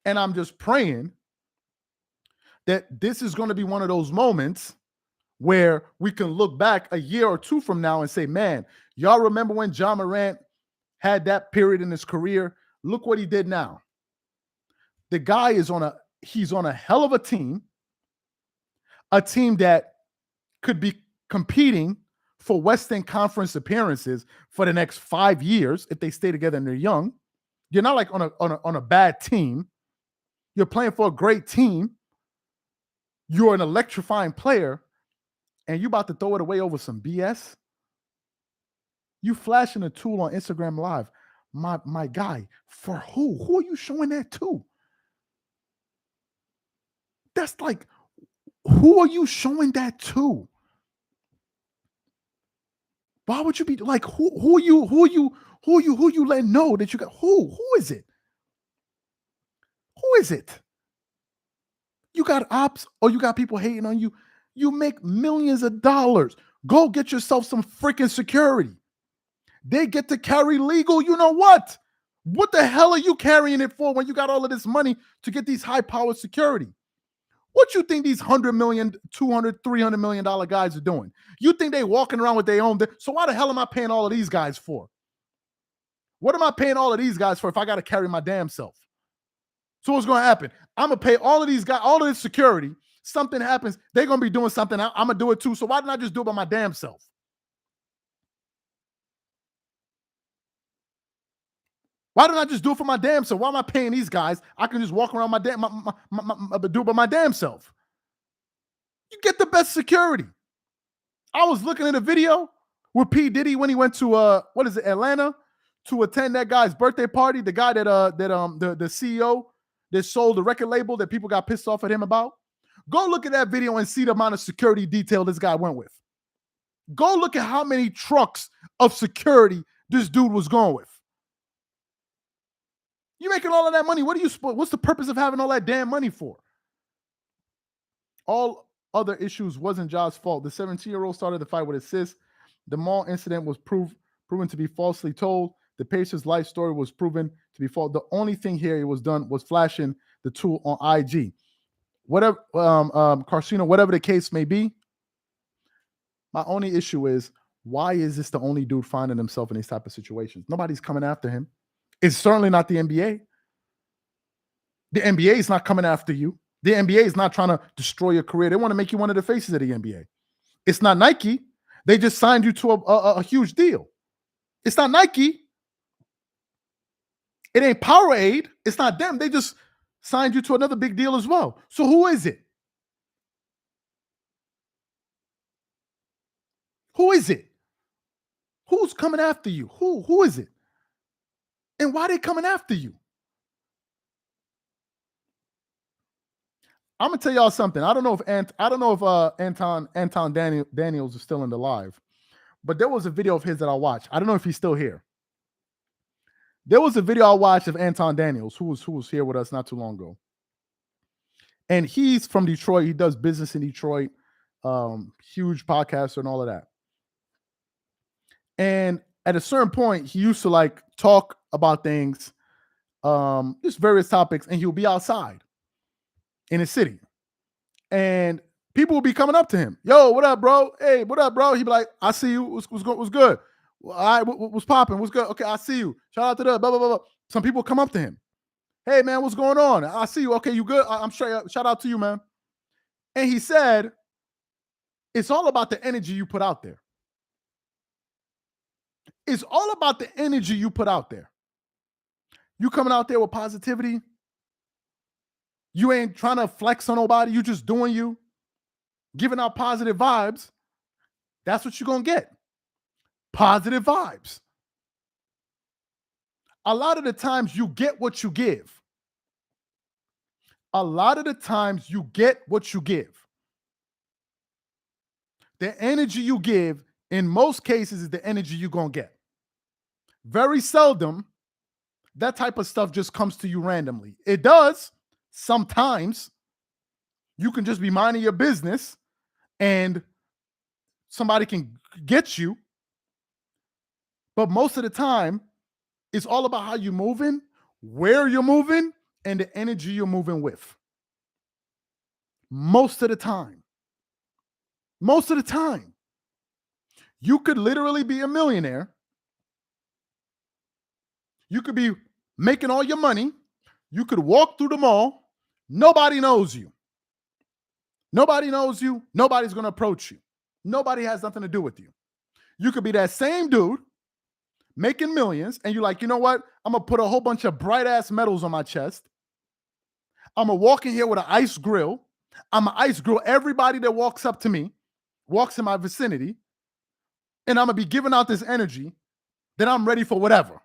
And I'm just praying that this is going to be one of those moments where we can look back a year or two from now and say, man, y'all remember when John Morant had that period in his career? Look what he did now. The guy he's on a hell of a team that could be competing for Western Conference appearances for the next 5 years if they stay together and they're young. You're not like on a bad team. You're playing for a great team. You're an electrifying player, and you about to throw it away over some BS. You flashing a tool on Instagram Live. My guy, for who? Who are you showing that to? That's like, who are you showing that to? Why would you be like, who are you letting know that you got? Who is it? Who is it? You got ops or you got people hating on you. You make millions of dollars. Go get yourself some freaking security. They get to carry legal. You know what? What the hell are you carrying it for when you got all of this money to get these high-powered security? What you think these $100 million, $200, $300 million guys are doing? You think they walking around with their own? So why the hell am I paying all of these guys for? What am I paying all of these guys for if I got to carry my damn self? So what's going to happen? I'm going to pay all of these guys, all of this security. Something happens, they're going to be doing something. I'm going to do it too. So why didn't I just do it by my damn self? Why didn't I just do it for my damn self? Why am I paying these guys? I can just walk around do it by my damn self. You get the best security. I was looking at a video with P. Diddy when he went to Atlanta to attend that guy's birthday party. The guy the CEO that sold the record label that people got pissed off at him about. Go look at that video and see the amount of security detail this guy went with. Go look at how many trucks of security this dude was going with. You making all of that money. What's the purpose of having all that damn money for? All other issues wasn't Ja's fault. The 17-year-old started the fight with assists. The mall incident was proven to be falsely told. The Pacers' life story was proven to be false. The only thing here he was done was flashing the tool on IG. Whatever, Carcino, whatever the case may be, my only issue is, why is this the only dude finding himself in these type of situations? Nobody's coming after him. It's certainly not the NBA. The NBA is not coming after you. The NBA is not trying to destroy your career. They want to make you one of the faces of the NBA. It's not Nike. They just signed you to a huge deal. It's not Nike. It ain't Powerade. It's not them. They just signed you to another big deal as well. So who is it? Who is it? Who's coming after you? Who is it? And why are they coming after you? I'm gonna tell y'all something. I don't know if Anton Daniels is still in the live, but there was a video of his that I watched. I don't know if he's still here. There was a video I watched of Anton Daniels, who was here with us not too long ago, and he's from Detroit. He does business in Detroit, huge podcaster and all of that. And at a certain point, he used to like talk about things, just various topics, and he'll be outside in his city. And people will be coming up to him. Yo, what up, bro? Hey, what up, bro? He'd be like, I see you. What's good? All right, what's popping? What's good? Okay, I see you. Shout out to the blah, blah, blah, blah. Some people come up to him. Hey, man, what's going on? I see you. Okay, you good? I'm straight. Shout out to you, man. And he said, it's all about the energy you put out there. It's all about the energy you put out there. You coming out there with positivity. You ain't trying to flex on nobody. You just doing you, giving out positive vibes. That's what you're going to get. Positive vibes. A lot of the times you get what you give. A lot of the times you get what you give. The energy you give, in most cases, is the energy you're going to get. Very seldom, that type of stuff just comes to you randomly. It does. Sometimes you can just be minding your business and somebody can get you. But most of the time, it's all about how you're moving, where you're moving, and the energy you're moving with. Most of the time. Most of the time. You could literally be a millionaire. You could be making all your money. You could walk through the mall. Nobody knows you. Nobody knows you. Nobody's going to approach you. Nobody has nothing to do with you. You could be that same dude making millions, and you're like, you know what? I'm going to put a whole bunch of bright ass medals on my chest. I'm going to walk in here with an ice grill. I'm going to ice grill everybody that walks up to me, walks in my vicinity, and I'm going to be giving out this energy that I'm ready for whatever.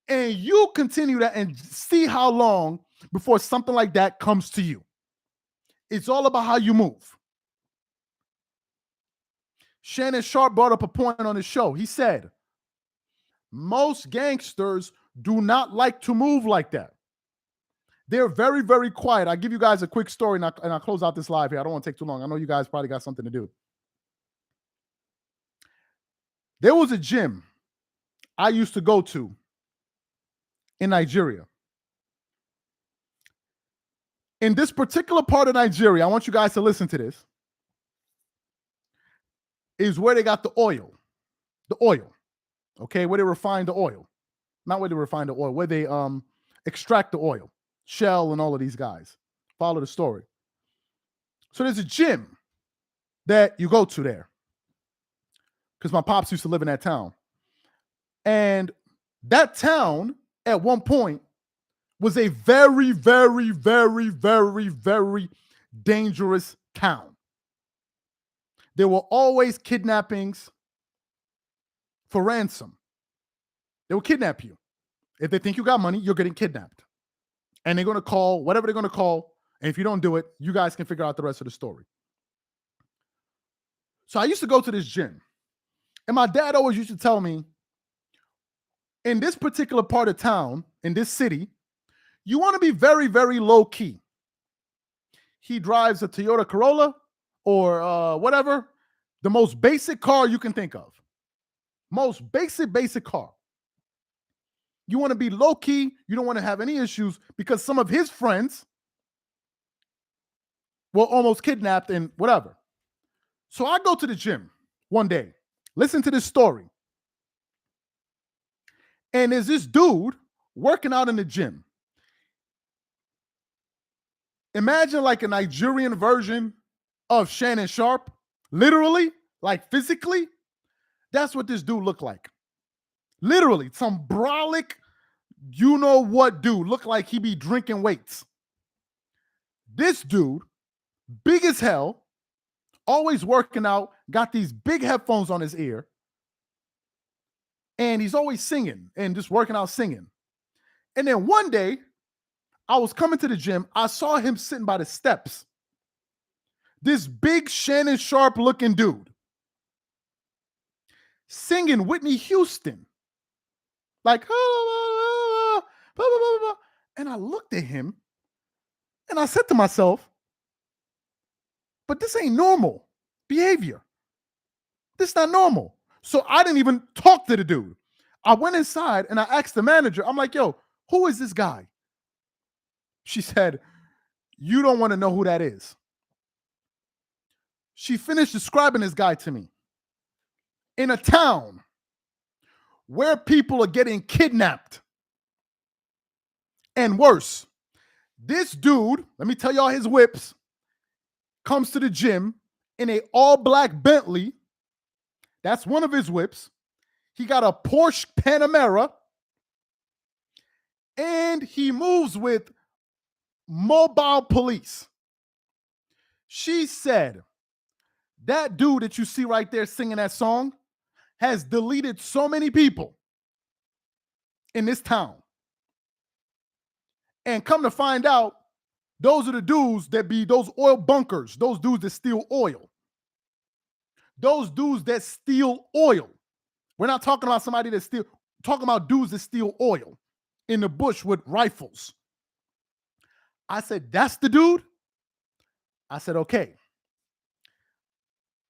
And you continue that and see how long before something like that comes to you. It's all about how you move. Shannon Sharp brought up a point on his show. He said, most gangsters do not like to move like that. They're very, very quiet. I'll give you guys a quick story and I'll close out this live here. I don't want to take too long. I know you guys probably got something to do. There was a gym I used to go to in Nigeria. In this particular part of Nigeria, I want you guys to listen to this, is where they got the oil. The oil. Okay, where they refine the oil. Not where they refine the oil, where they extract the oil. Shell and all of these guys. Follow the story. So there's a gym that you go to there. Because my pops used to live in that town. And that town, at one point, was a very, very, very, very, very dangerous town. There were always kidnappings for ransom. They will kidnap you. If they think you got money, you're getting kidnapped. And they're going to call whatever they're going to call. And if you don't do it, you guys can figure out the rest of the story. So I used to go to this gym. And my dad always used to tell me, in this particular part of town, in this city, you want to be very, very low key. He drives a Toyota Corolla or whatever, the most basic car you can think of. Most basic car. You want to be low key. You don't want to have any issues because some of his friends were almost kidnapped and whatever. So I go to the gym one day. Listen to this story. And there's this dude working out in the gym. Imagine like a Nigerian version of Shannon Sharp. Literally, like physically. That's what this dude looked like. Literally, some brolic, you know what dude. Looked like he be drinking weights. This dude, big as hell, always working out, got these big headphones on his ear. And he's always singing and just working out singing. And then one day, I was coming to the gym. I saw him sitting by the steps. This big Shannon Sharp looking dude singing Whitney Houston. Like, and I looked at him and I said to myself, but this ain't normal behavior. This is not normal. So I didn't even talk to the dude. I went inside and I asked the manager, I'm like, yo, who is this guy? She said, you don't want to know who that is. She finished describing this guy to me. In a town where people are getting kidnapped and worse, this dude, let me tell y'all his whips, comes to the gym in a all-black Bentley. That's one of his whips. He got a Porsche Panamera. And he moves with mobile police. She said, that dude that you see right there singing that song has deleted so many people in this town. And come to find out, those are the dudes that be those oil bunkers, those dudes that steal oil. Those dudes that steal oil. We're not talking about somebody that steal, talking about dudes that steal oil in the bush with rifles. I said, that's the dude? I said, okay.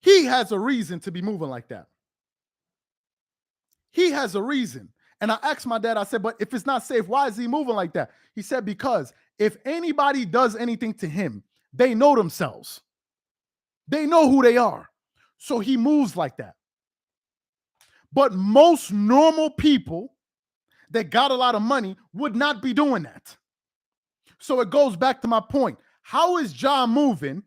He has a reason to be moving like that. He has a reason. And I asked my dad, I said, but if it's not safe, why is he moving like that? He said, because if anybody does anything to him, they know themselves. They know who they are. So he moves like that. But most normal people that got a lot of money would not be doing that. So it goes back to my point. How is Ja moving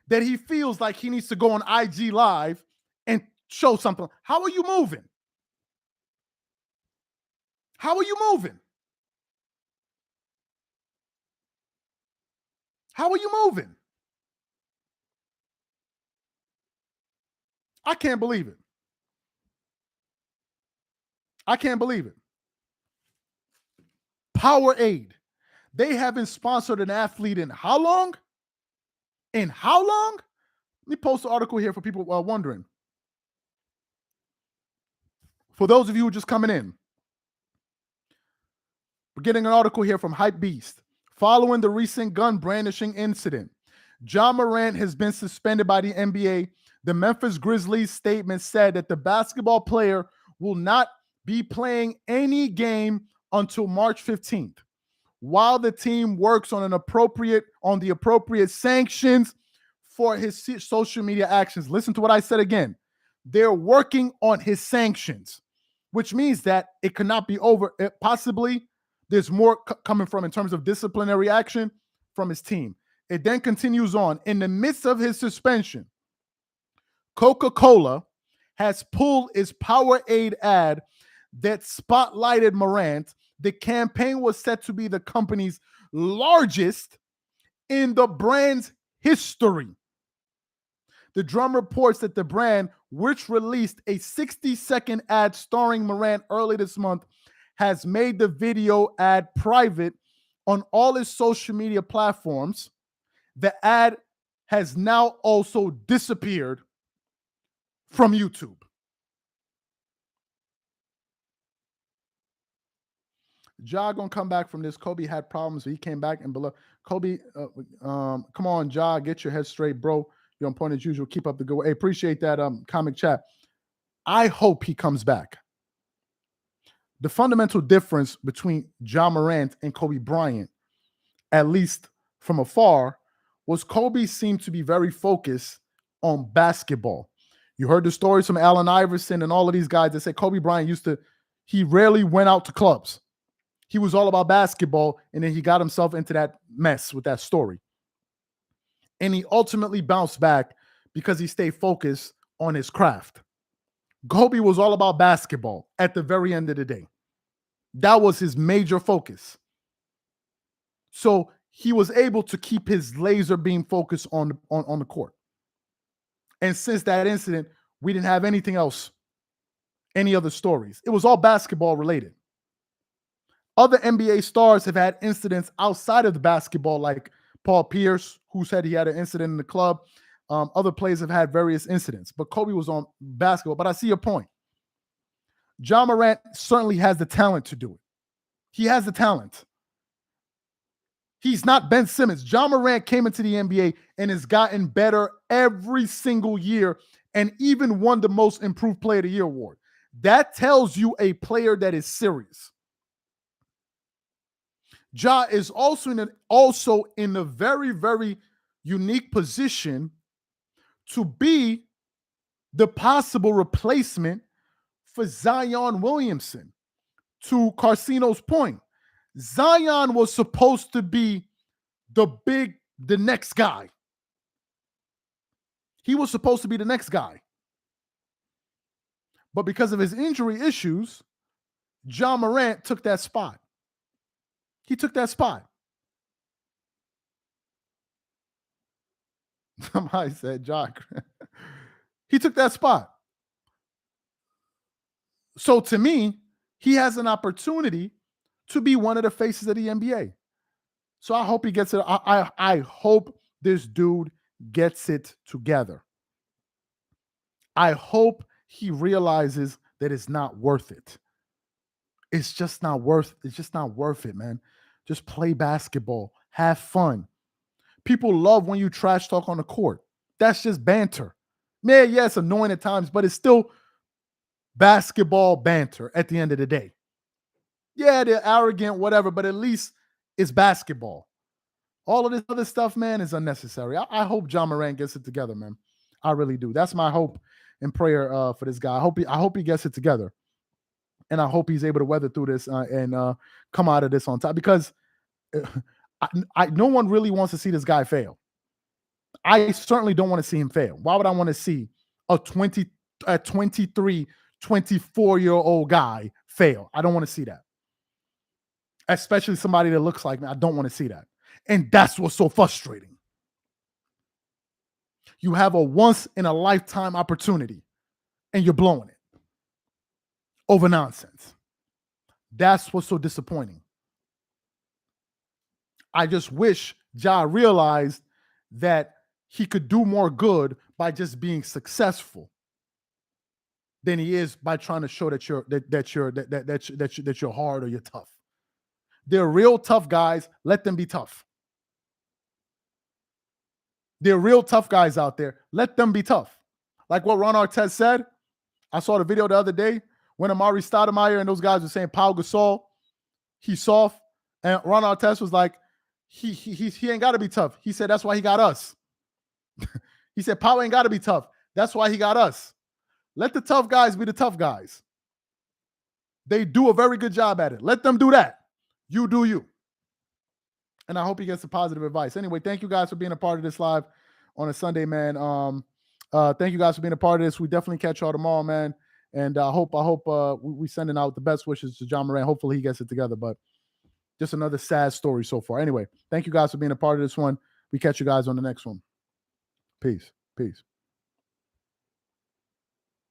that he feels like he needs to go on IG Live and show something? How are you moving? How are you moving? How are you moving? I can't believe it. I can't believe it. Powerade. They haven't sponsored an athlete in how long? In how long? Let me post an article here for people wondering. For those of you who are just coming in, we're getting an article here from Hype Beast. Following the recent gun brandishing incident, Ja Morant has been suspended by the NBA. The Memphis Grizzlies statement said that the basketball player will not be playing any game until March 15th, while the team works on the appropriate sanctions for his social media actions. Listen to what I said again. They're working on his sanctions, which means that it cannot be over. Possibly there's more coming from in terms of disciplinary action from his team. It then continues on. In the midst of his suspension, Coca-Cola has pulled its Powerade ad that spotlighted Morant. The campaign was set to be the company's largest in the brand's history. The Drum reports that the brand, which released a 60-second ad starring Morant early this month, has made the video ad private on all its social media platforms. The ad has now also disappeared from YouTube. Ja gonna come back from this. Kobe had problems, so he came back and below. Kobe, come on, Ja, get your head straight, bro. You're on point as usual. Keep up the good work. Hey, appreciate that comic chat. I hope he comes back. The fundamental difference between Ja Morant and Kobe Bryant, at least from afar, was Kobe seemed to be very focused on basketball. You heard the stories from Allen Iverson and all of these guys that said Kobe Bryant he rarely went out to clubs. He was all about basketball, and then he got himself into that mess with that story. And he ultimately bounced back because he stayed focused on his craft. Kobe was all about basketball at the very end of the day. That was his major focus. So he was able to keep his laser beam focus on the court. And since that incident, we didn't have anything else, any other stories. It was all basketball related. Other NBA stars have had incidents outside of the basketball, like Paul Pierce, who said he had an incident in the club. Other players have had various incidents, but Kobe was on basketball. But I see your point. Ja Morant certainly has the talent to do it. He has the talent. He's not Ben Simmons. Ja Morant came into the NBA and has gotten better every single year and even won the Most Improved Player of the Year award. That tells you a player that is serious. Ja is also in a very, very unique position to be the possible replacement for Zion Williamson. To Carcino's point, Zion was supposed to be the next guy. He was supposed to be the next guy. But because of his injury issues, Ja Morant took that spot. He took that spot. Somebody said Jock. He took that spot. So to me, he has an opportunity to be one of the faces of the NBA. So I hope he gets it. I hope this dude gets it together. I hope he realizes that it's not worth it. It's just not worth it, man. Just play basketball. Have fun. People love when you trash talk on the court. That's just banter. Man, yeah, it's annoying at times, but it's still basketball banter at the end of the day. Yeah, they're arrogant, whatever, but at least it's basketball. All of this other stuff, man, is unnecessary. I hope John Morant gets it together, man. I really do. That's my hope and prayer for this guy. I hope he gets it together, and I hope he's able to weather through this and come out of this on top. Because no one really wants to see this guy fail. I certainly don't want to see him fail. Why would I want to see a 23, 24-year-old guy fail? I don't want to see that. Especially somebody that looks like me. I don't want to see that. And that's what's so frustrating. You have a once-in-a-lifetime opportunity, and you're blowing it over nonsense. That's what's so disappointing. I just wish Ja realized that he could do more good by just being successful than he is by trying to show that you're hard or you're tough. They're real tough guys. Let them be tough. There are real tough guys out there. Let them be tough. Like what Ron Artest said. I saw the video the other day when Amari Stoudemire and those guys were saying Pau Gasol, he's soft. And Ron Artest was like, he ain't got to be tough. He said that's why he got us. He said Pau ain't got to be tough. That's why he got us. Let the tough guys be the tough guys. They do a very good job at it. Let them do that. You do you. And I hope he gets some positive advice. Anyway, thank you guys for being a part of this live on a Sunday, man. Thank you guys for being a part of this. We definitely catch y'all tomorrow, man. And I hope we sending out the best wishes to John Morant. Hopefully he gets it together. But just another sad story so far. Anyway, thank you guys for being a part of this one. We catch you guys on the next one. Peace. Peace.